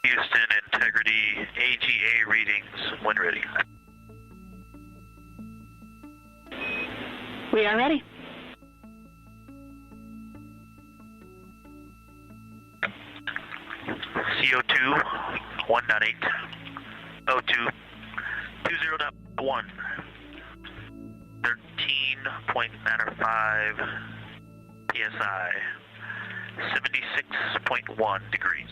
Houston, integrity, AGA readings when ready. We are ready. CO2 1.8, O2 20.1, 13.95 PSI, 76.1 degrees.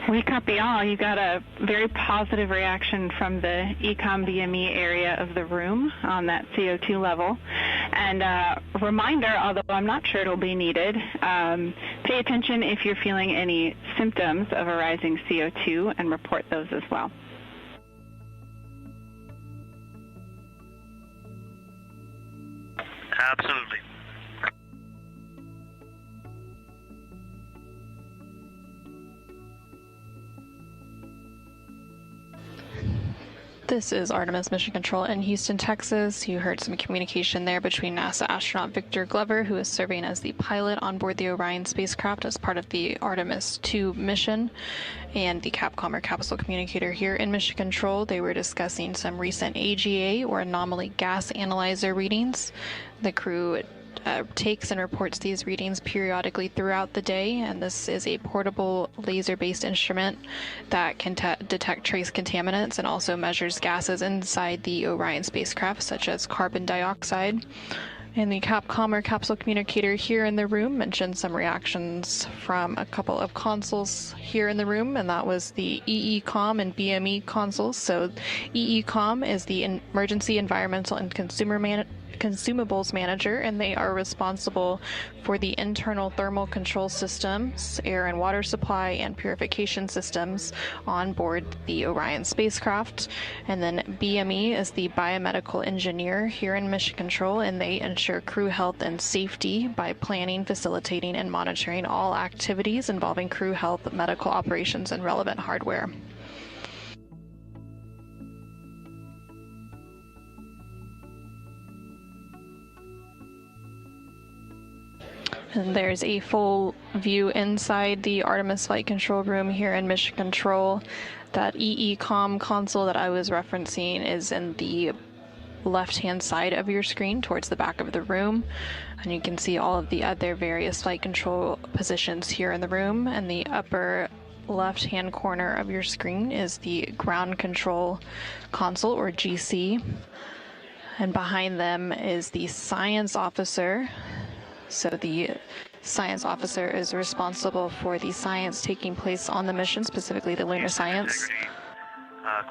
We copy all. You got a very positive reaction from the ECOM BME area of the room on that CO2 level. And reminder, although I'm not sure it'll be needed, pay attention if you're feeling any symptoms of a rising CO2 and report those as well. Absolutely. This is Artemis Mission Control in Houston, Texas. You heard some communication there between NASA astronaut Victor Glover, who is serving as the pilot on board the Orion spacecraft as part of the Artemis 2 mission, and the Capcom or capsule communicator here in Mission Control. They were discussing some recent AGA or anomaly gas analyzer readings. The crew takes and reports these readings periodically throughout the day, and this is a portable laser-based instrument that can detect trace contaminants and also measures gases inside the Orion spacecraft, such as carbon dioxide. And the Capcom or capsule communicator here in the room mentioned some reactions from a couple of consoles here in the room, and that was the EECOM and BME consoles. So EECOM is the Emergency Environmental and Consumables Manager, and they are responsible for the internal thermal control systems, air and water supply, and purification systems on board the Orion spacecraft. And then BME is the biomedical engineer here in Mission Control, and they ensure crew health and safety by planning, facilitating, and monitoring all activities involving crew health, medical operations, and relevant hardware. And there's a full view inside the Artemis flight control room here in Mission Control. That EECOM console that I was referencing is in the left-hand side of your screen towards the back of the room. And you can see all of the other various flight control positions here in the room. And the upper left-hand corner of your screen is the ground control console, or GC. And behind them is the science officer. So the science officer is responsible for the science taking place on the mission, specifically the lunar science.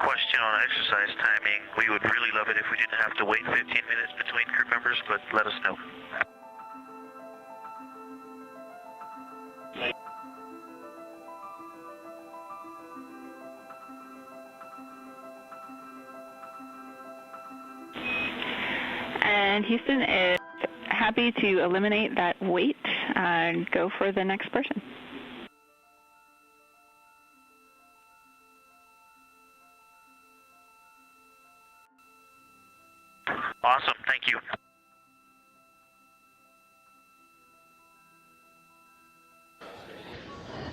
Question on exercise timing. We would really love it if we didn't have to wait 15 minutes between crew members, but let us know. And Houston is happy to eliminate that wait and go for the next person. Awesome, thank you.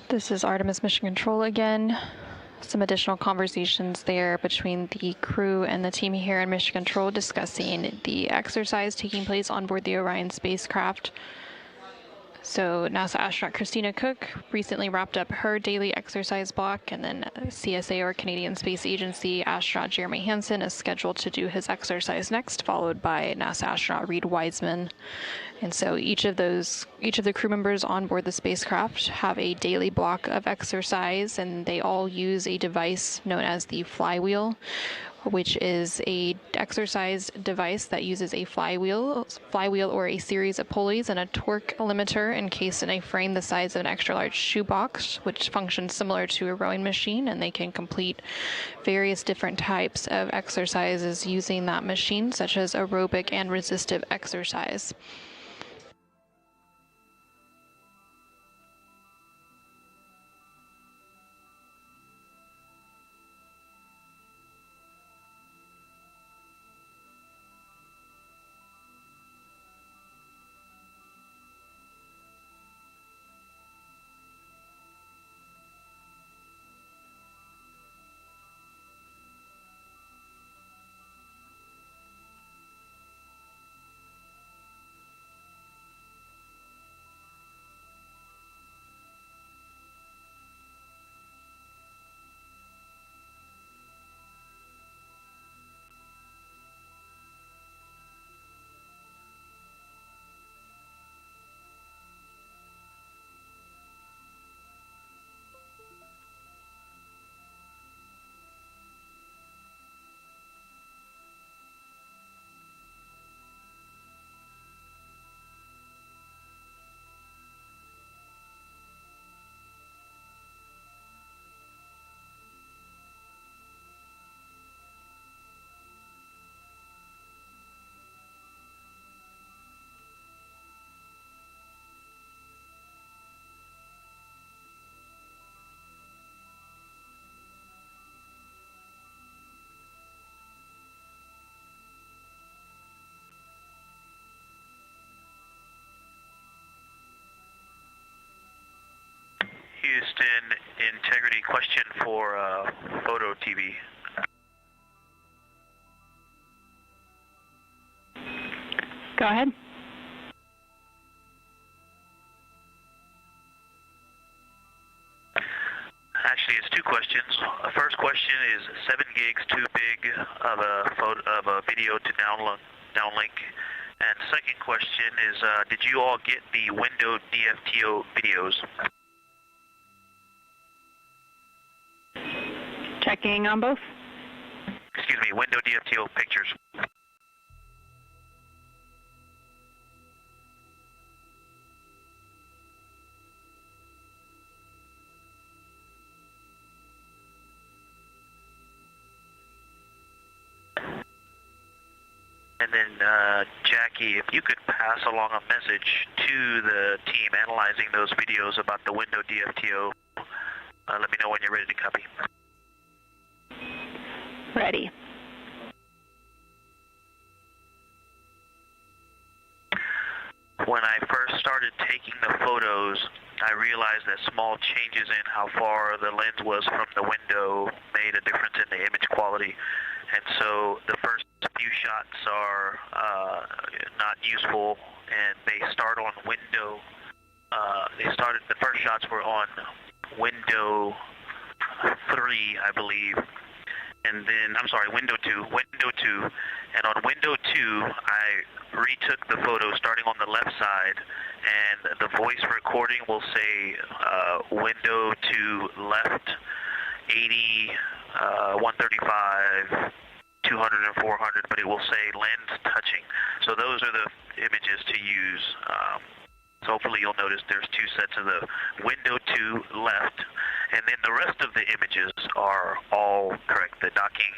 This is Artemis Mission Control again. Some additional conversations there between the crew and the team here in Mission Control discussing the exercise taking place on board the Orion spacecraft. So NASA astronaut Christina Cook recently wrapped up her daily exercise block, and then CSA, or Canadian Space Agency, astronaut Jeremy Hansen is scheduled to do his exercise next, followed by NASA astronaut Reed Wiseman. And so each of the crew members on board the spacecraft have a daily block of exercise, and they all use a device known as the flywheel, which is a exercise device that uses a flywheel or a series of pulleys and a torque limiter encased in a frame the size of an extra large shoebox, which functions similar to a rowing machine, and they can complete various different types of exercises using that machine, such as aerobic and resistive exercise. Houston, integrity question for photo TV. Go ahead. Actually, it's two questions. First question is 7 gigs too big of a video to downlink? And second question is, did you all get the window DFTO videos? Checking on both. Excuse me, window DFTO pictures. And then, Jackie, if you could pass along a message to the team analyzing those videos about the window DFTO, let me know when you're ready to copy. Ready. When I first started taking the photos, I realized that small changes in how far the lens was from the window made a difference in the image quality. And so the first few shots are not useful, and they start on window. The first shots were on window 3, I believe. And then, I'm sorry, window 2. And on window 2, I retook the photo starting on the left side, and the voice recording will say window 2 left, 80, 135, 200 and 400, but it will say lens touching. So those are the images to use. So hopefully you'll notice there's 2 sets of the window 2 left, and then the rest of the images are all correct. The docking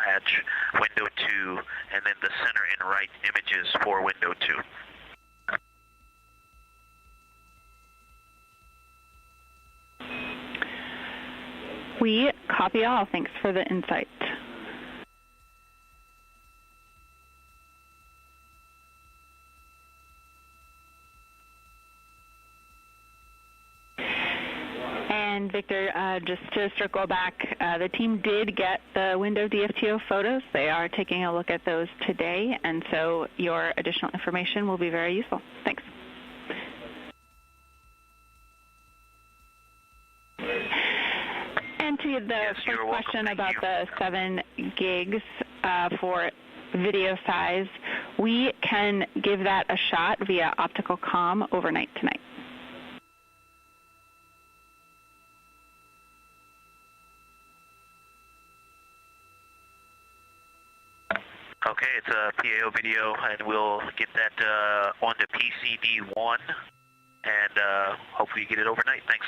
hatch, window 2, and then the center and right images for window 2. We copy all. Thanks for the insight. And Victor, just to circle back, the team did get the window DFTO photos. They are taking a look at those today, and so your additional information will be very useful. Thanks. And to the first question about the 7 gigs for video size, we can give that a shot via optical comm overnight tonight. Okay, it's a PAO video, and we'll get that onto PCD1, and hopefully you get it overnight. Thanks.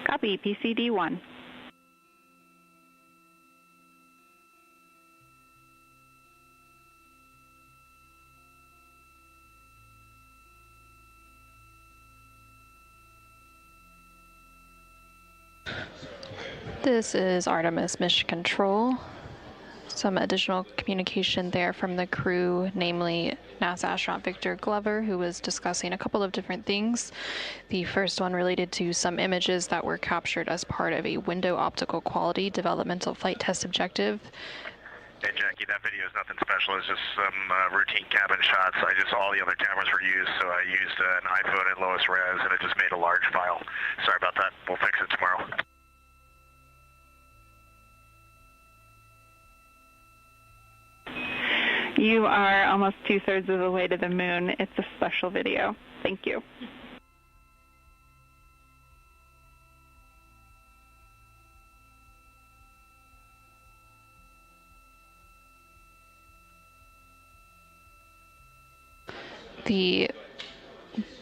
Copy, PCD1. This is Artemis Mission Control. Some additional communication there from the crew, namely NASA astronaut Victor Glover, who was discussing a couple of different things. The first one related to some images that were captured as part of a window optical quality developmental flight test objective. Hey Jackie, that video is nothing special. It's just some routine cabin shots. All the other cameras were used, so I used an iPhone in lowest res, and it just made a large file. Sorry about that. We'll fix it tomorrow. You are almost 2/3 of the way to the moon. It's a special video. Thank you. The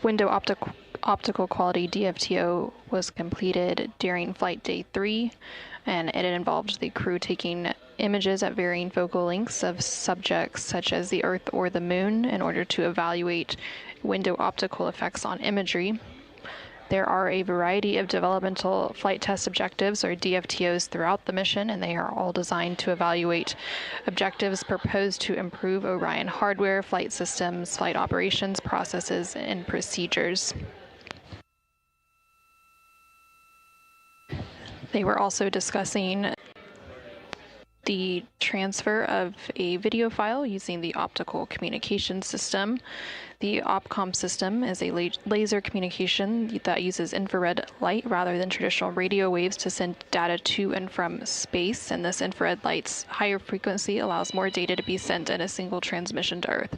window optical quality DFTO was completed during flight day 3, and it involved the crew taking images at varying focal lengths of subjects such as the Earth or the Moon in order to evaluate window optical effects on imagery. There are a variety of developmental flight test objectives, or DFTOs, throughout the mission, and they are all designed to evaluate objectives proposed to improve Orion hardware, flight systems, flight operations, processes, and procedures. They were also discussing the transfer of a video file using the optical communication system. The OPCOM system is a laser communication that uses infrared light rather than traditional radio waves to send data to and from space, and this infrared light's higher frequency allows more data to be sent in a single transmission to Earth.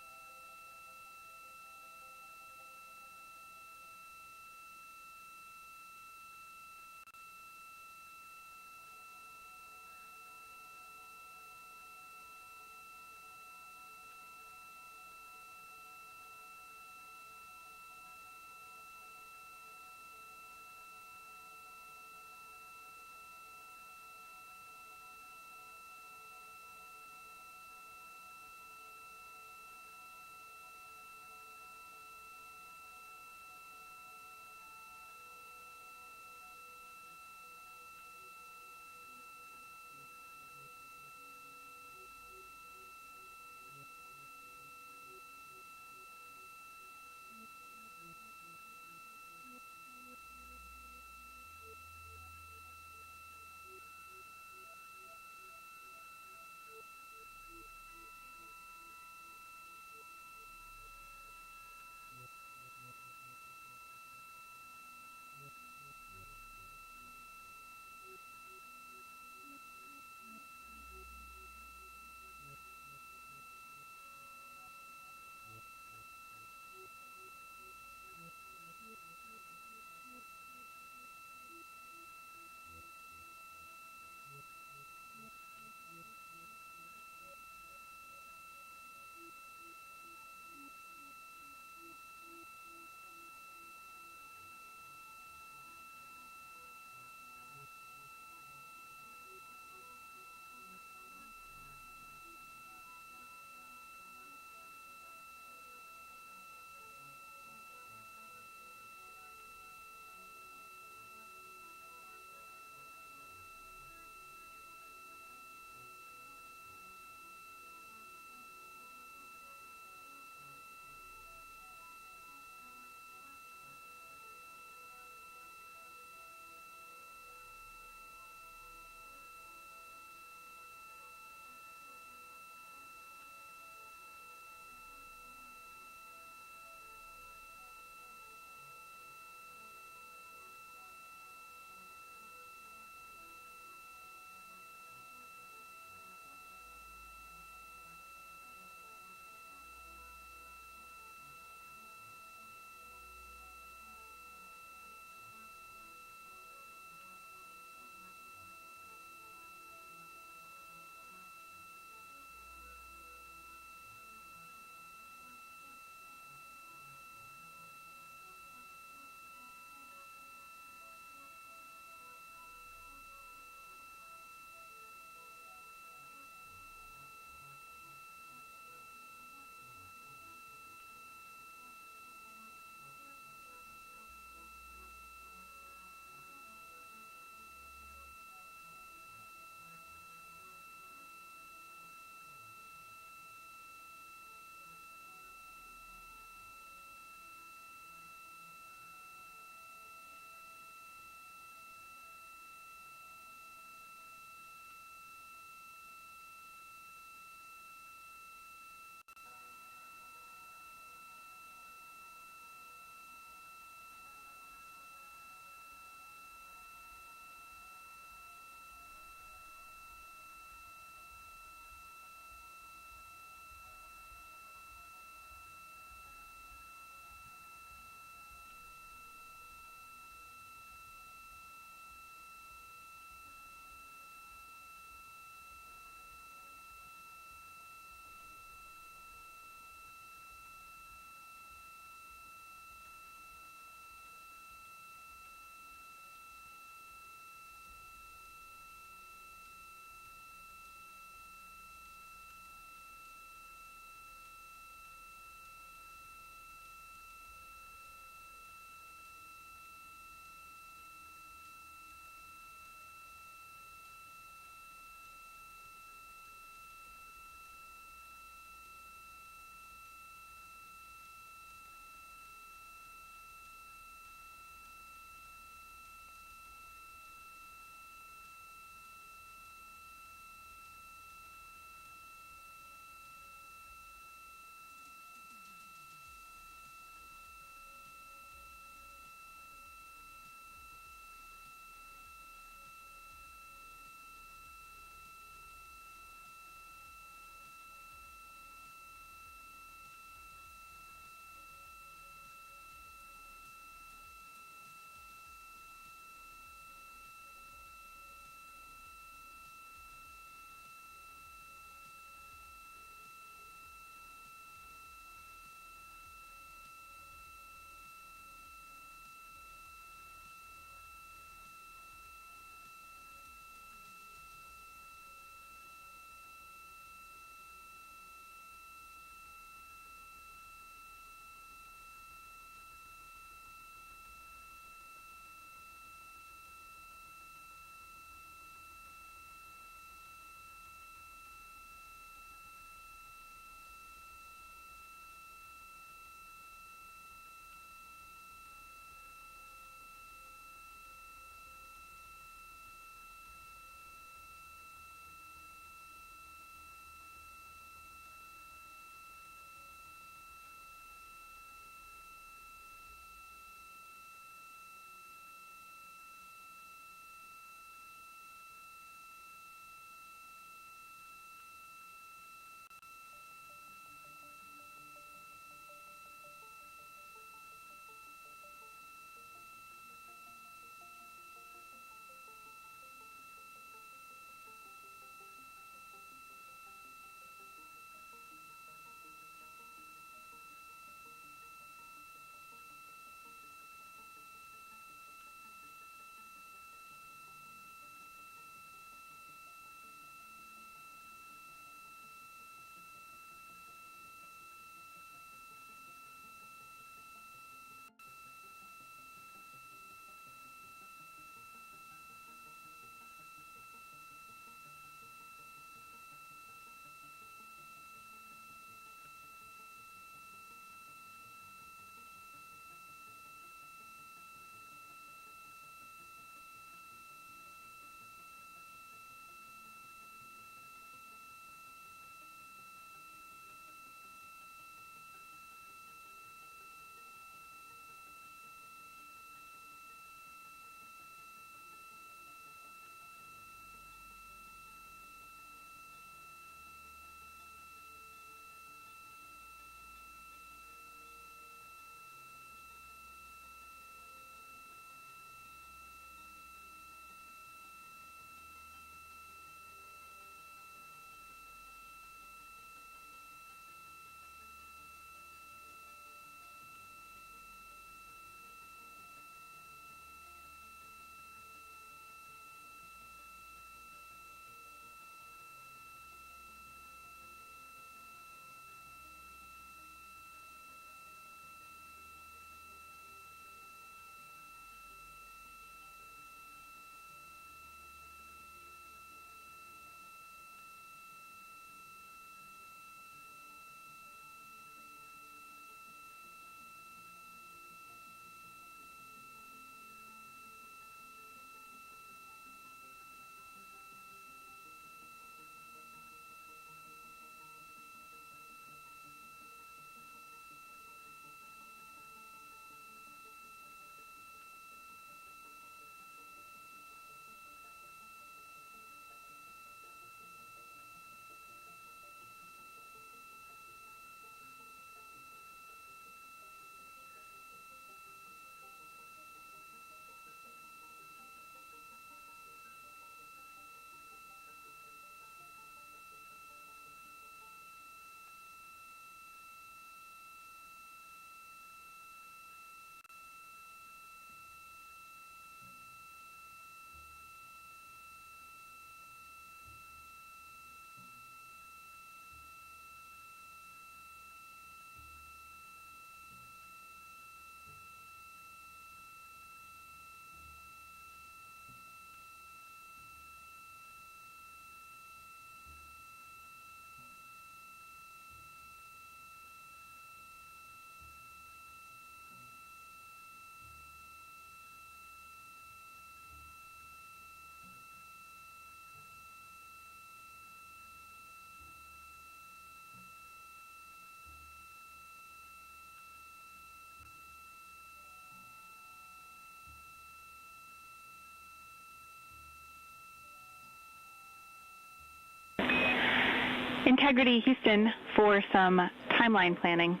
Integrity Houston for some timeline planning.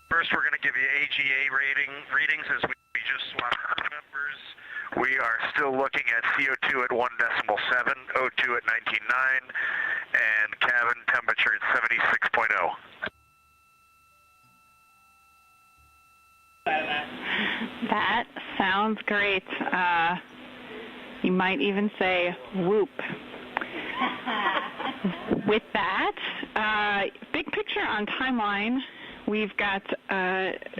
First, we're going to give you AGA readings as we just swapped crew members. We are still looking at CO2 at 1.7, O2 at 19.9, and cabin temperature at 76.0. That sounds great. You might even say whoop. With that, big picture on timeline, we've got,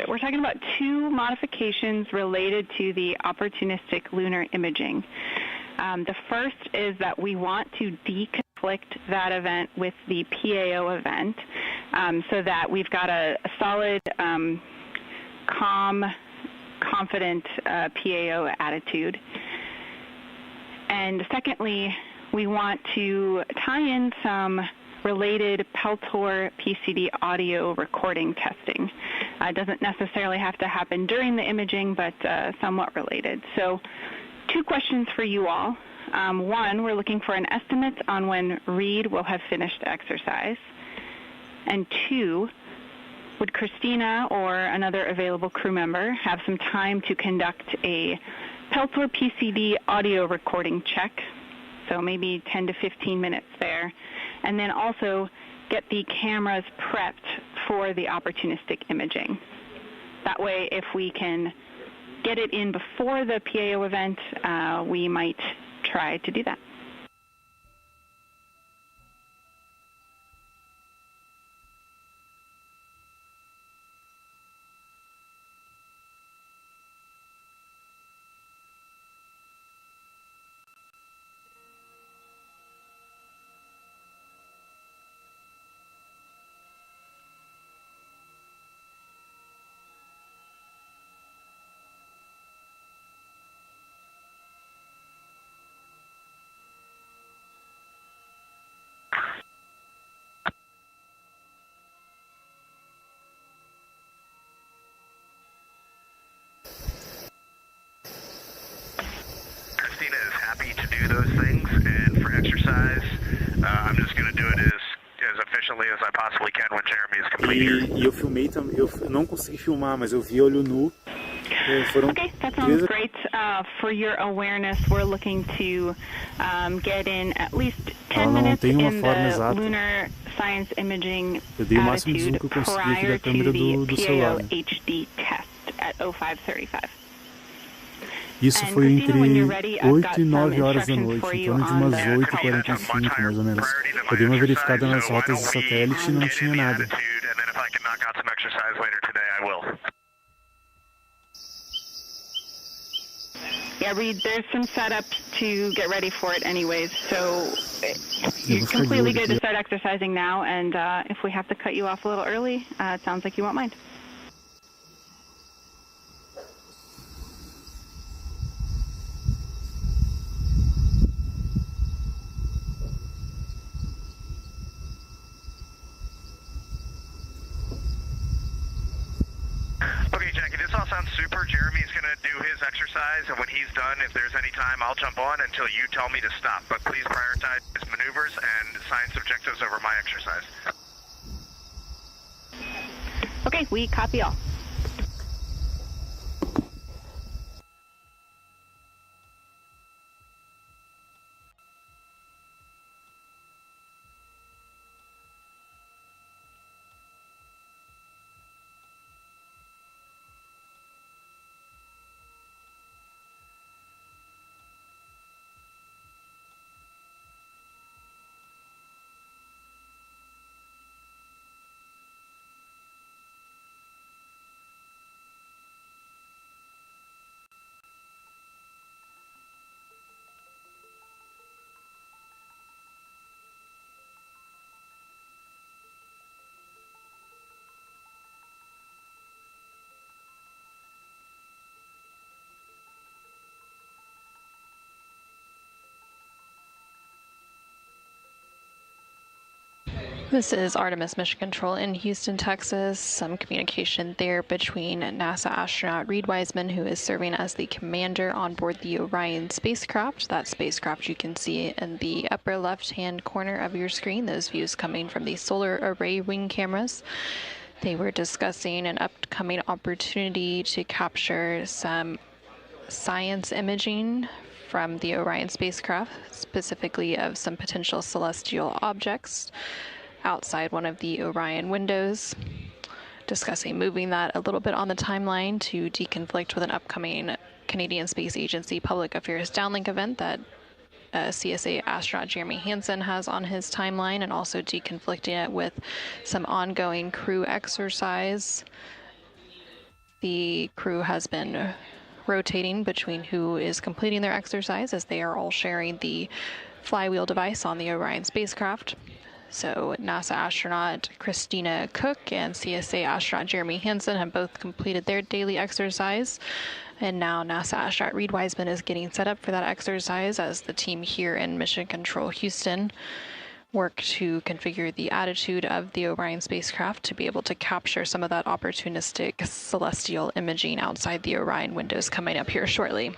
we're talking about two modifications related to the opportunistic lunar imaging. The first is that we want to deconflict that event with the PAO event so that we've got a solid, calm, confident PAO attitude. And secondly, we want to tie in some related Peltor PCD audio recording testing. It doesn't necessarily have to happen during the imaging, but somewhat related. So 2 questions for you all. One, we're looking for an estimate on when Reed will have finished exercise. And 2, would Christina or another available crew member have some time to conduct a Peltor PCD audio recording check? So maybe 10 to 15 minutes there. And then also get the cameras prepped for the opportunistic imaging. That way, if we can get it in before the PAO event, we might try to do that. Christina is happy to do those things, and for exercise, I'm just going to do it as efficiently as I possibly can when Jeremy is complete here. E eu filmei também, eu não consegui filmar, mas eu vi olho nu. Okay, that sounds great. For your awareness, we're looking to get in at least 10 minutes in the lunar science imaging attitude prior to the PAO HD test at 0535. Isso foi entre 8 e 9 horas da noite, em torno de umas 8h45, mais ou menos. Eu dei uma verificada nas rotas de satélite e não tinha nada. Yeah, Reed, there's some setup to get ready for it anyways, so you're completely good to start exercising now, and if we have to cut you off a little early, it sounds like you won't mind. Okay, Jackie, this all sounds super. Jeremy's going to do his exercise, and when he's done, if there's any time, I'll jump on until you tell me to stop. But please prioritize his maneuvers and science objectives over my exercise. Okay, we copy all. This is Artemis Mission Control in Houston, Texas. Some communication there between NASA astronaut Reid Wiseman, who is serving as the commander on board the Orion spacecraft. That spacecraft you can see in the upper left-hand corner of your screen, those views coming from the solar array wing cameras. They were discussing an upcoming opportunity to capture some science imaging from the Orion spacecraft, specifically of some potential celestial objects outside one of the Orion windows, discussing moving that a little bit on the timeline to deconflict with an upcoming Canadian Space Agency Public Affairs Downlink event that CSA astronaut Jeremy Hansen has on his timeline, and also deconflicting it with some ongoing crew exercise. The crew has been rotating between who is completing their exercise, as they are all sharing the flywheel device on the Orion spacecraft. So NASA astronaut Christina Cook and CSA astronaut Jeremy Hansen have both completed their daily exercise. And now NASA astronaut Reid Wiseman is getting set up for that exercise as the team here in Mission Control Houston work to configure the attitude of the Orion spacecraft to be able to capture some of that opportunistic celestial imaging outside the Orion windows coming up here shortly.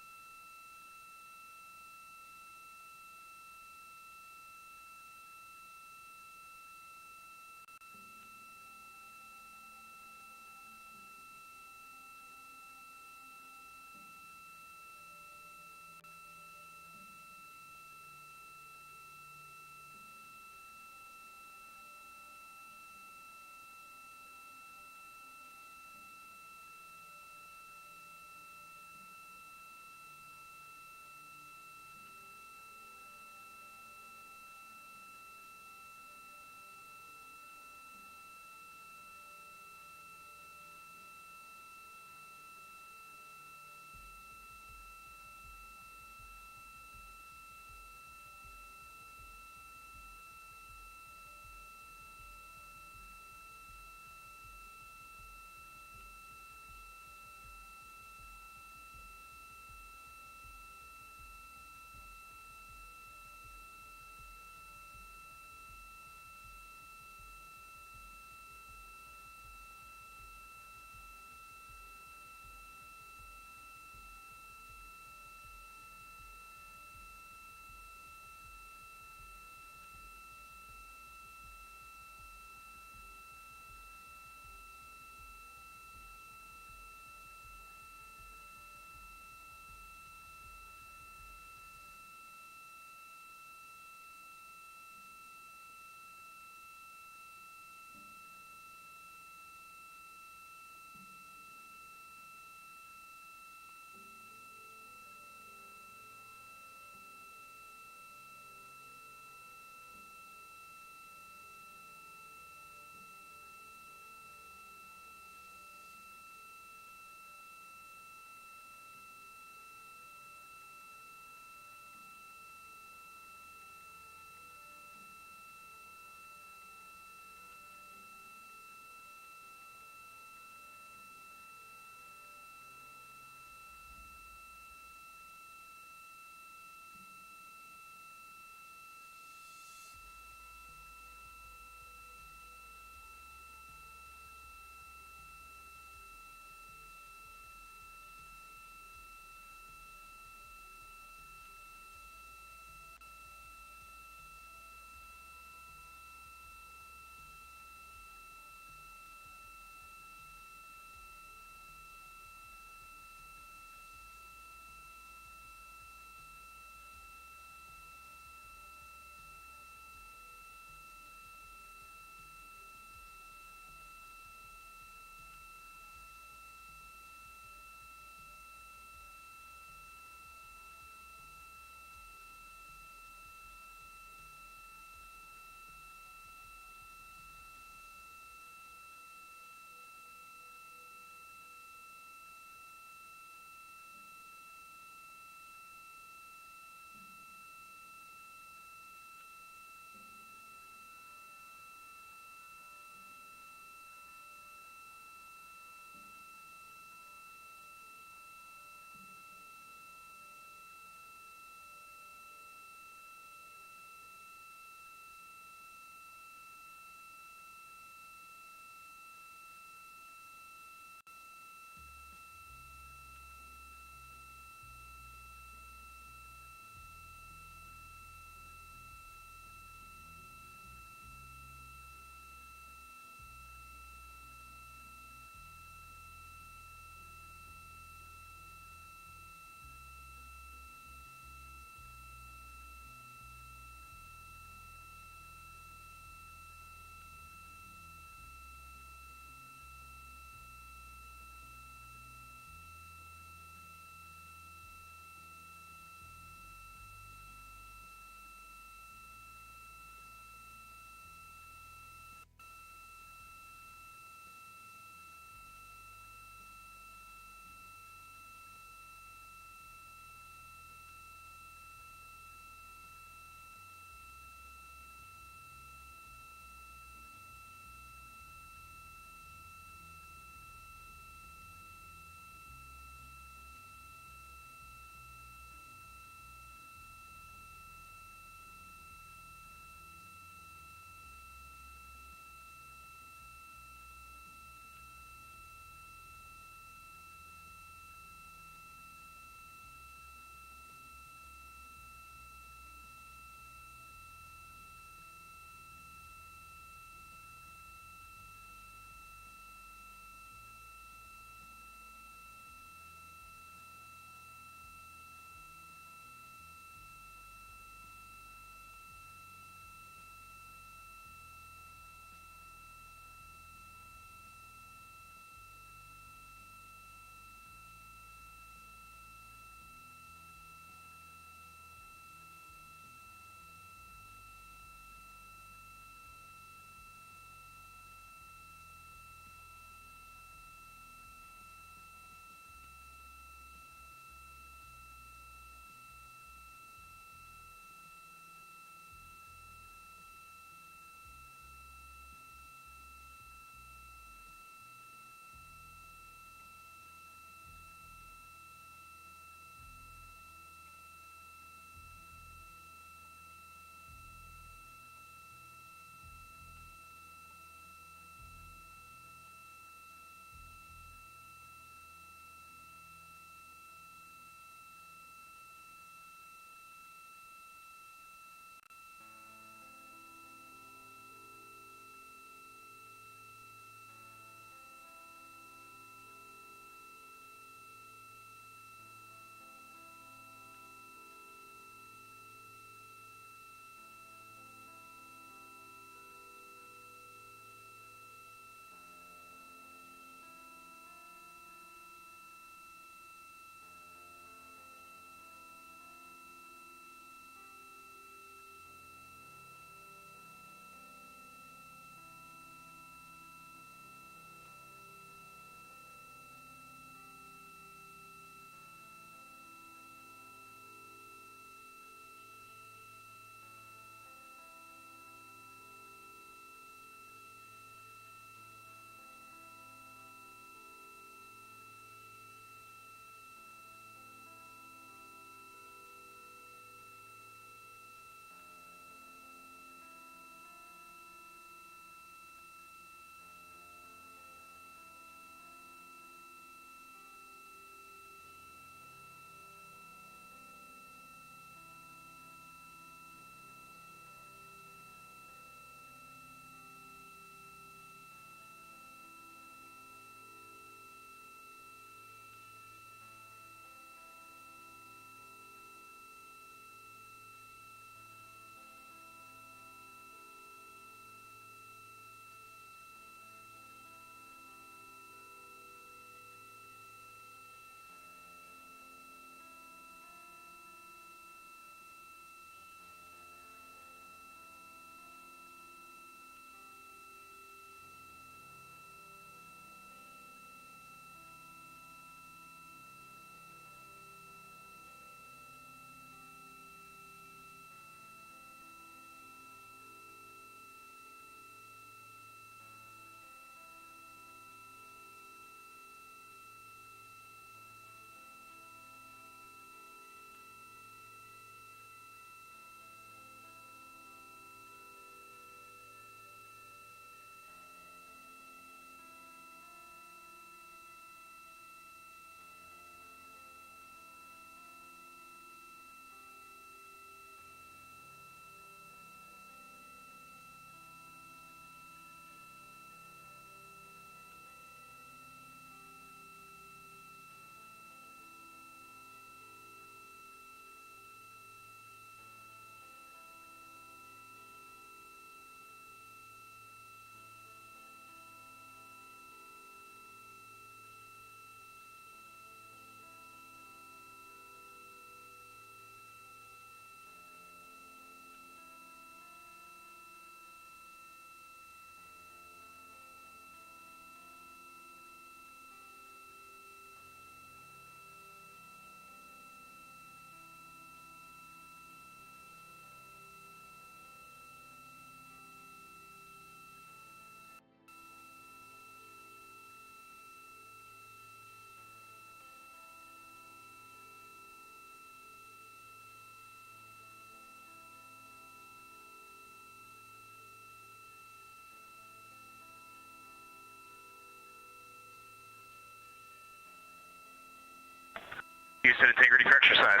Houston, integrity for exercise.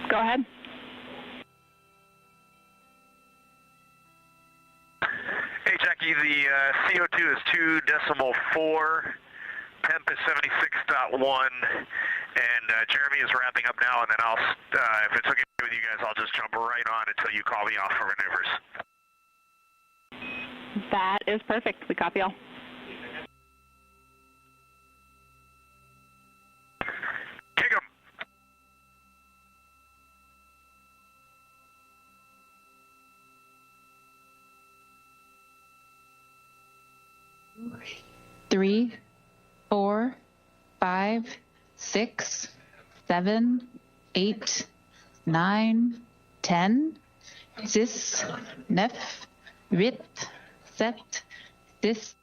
Go ahead. Hey, Jackie, the CO2 is 2.4, temp is 76.1, and Jeremy is wrapping up now, and then I'll, if it's okay with you guys, I'll just jump right on until you call me off for maneuvers. That is perfect. We copy all. Kick 'em. Three, 4, 5, 6, 7, 8, 9, 10, 6, 9, 8, 7, 6.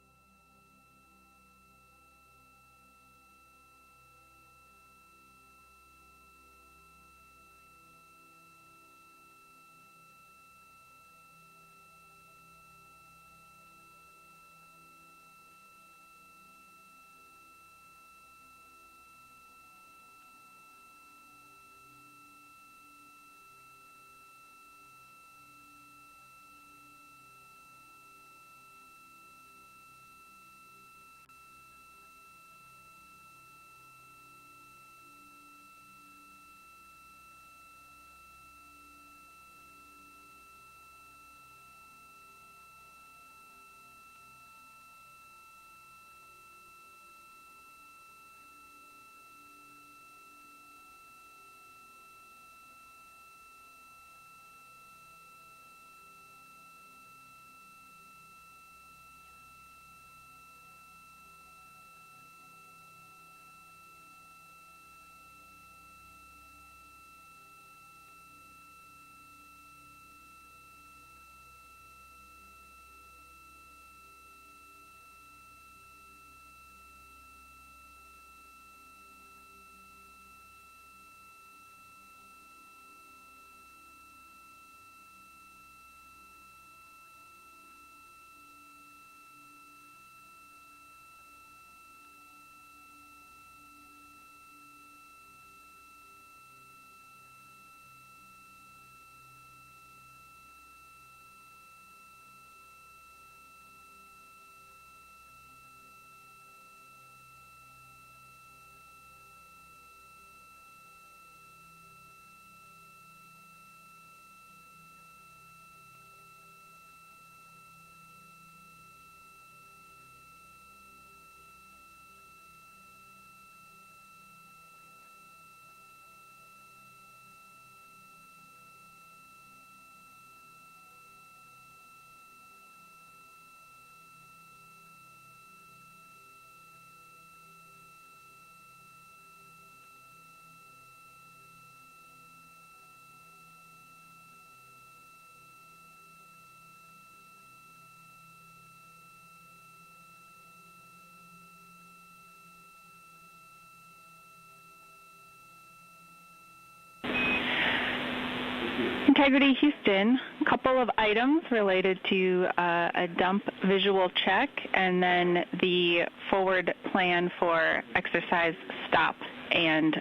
Integrity Houston, a couple of items related to a dump visual check and then the forward plan for exercise stop and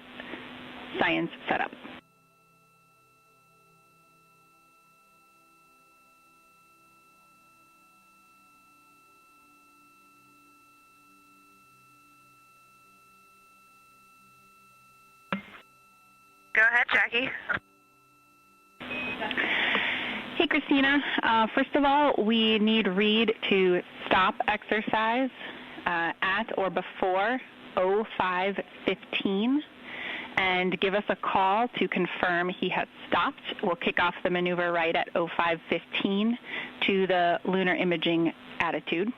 science setup. Go ahead, Jackie. Hey, Christina. First of all, we need Reed to stop exercise at or before 05:15 and give us a call to confirm he has stopped. We'll kick off the maneuver right at 05:15 to the lunar imaging attitude.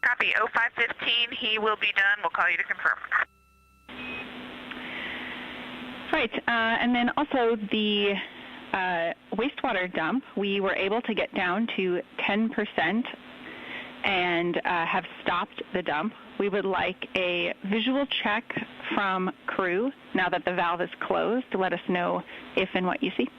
Copy. 05:15. He will be done. We'll call you to confirm. Right, and then also the wastewater dump, we were able to get down to 10% and have stopped the dump. We would like a visual check from crew now that the valve is closed to let us know if and what you see.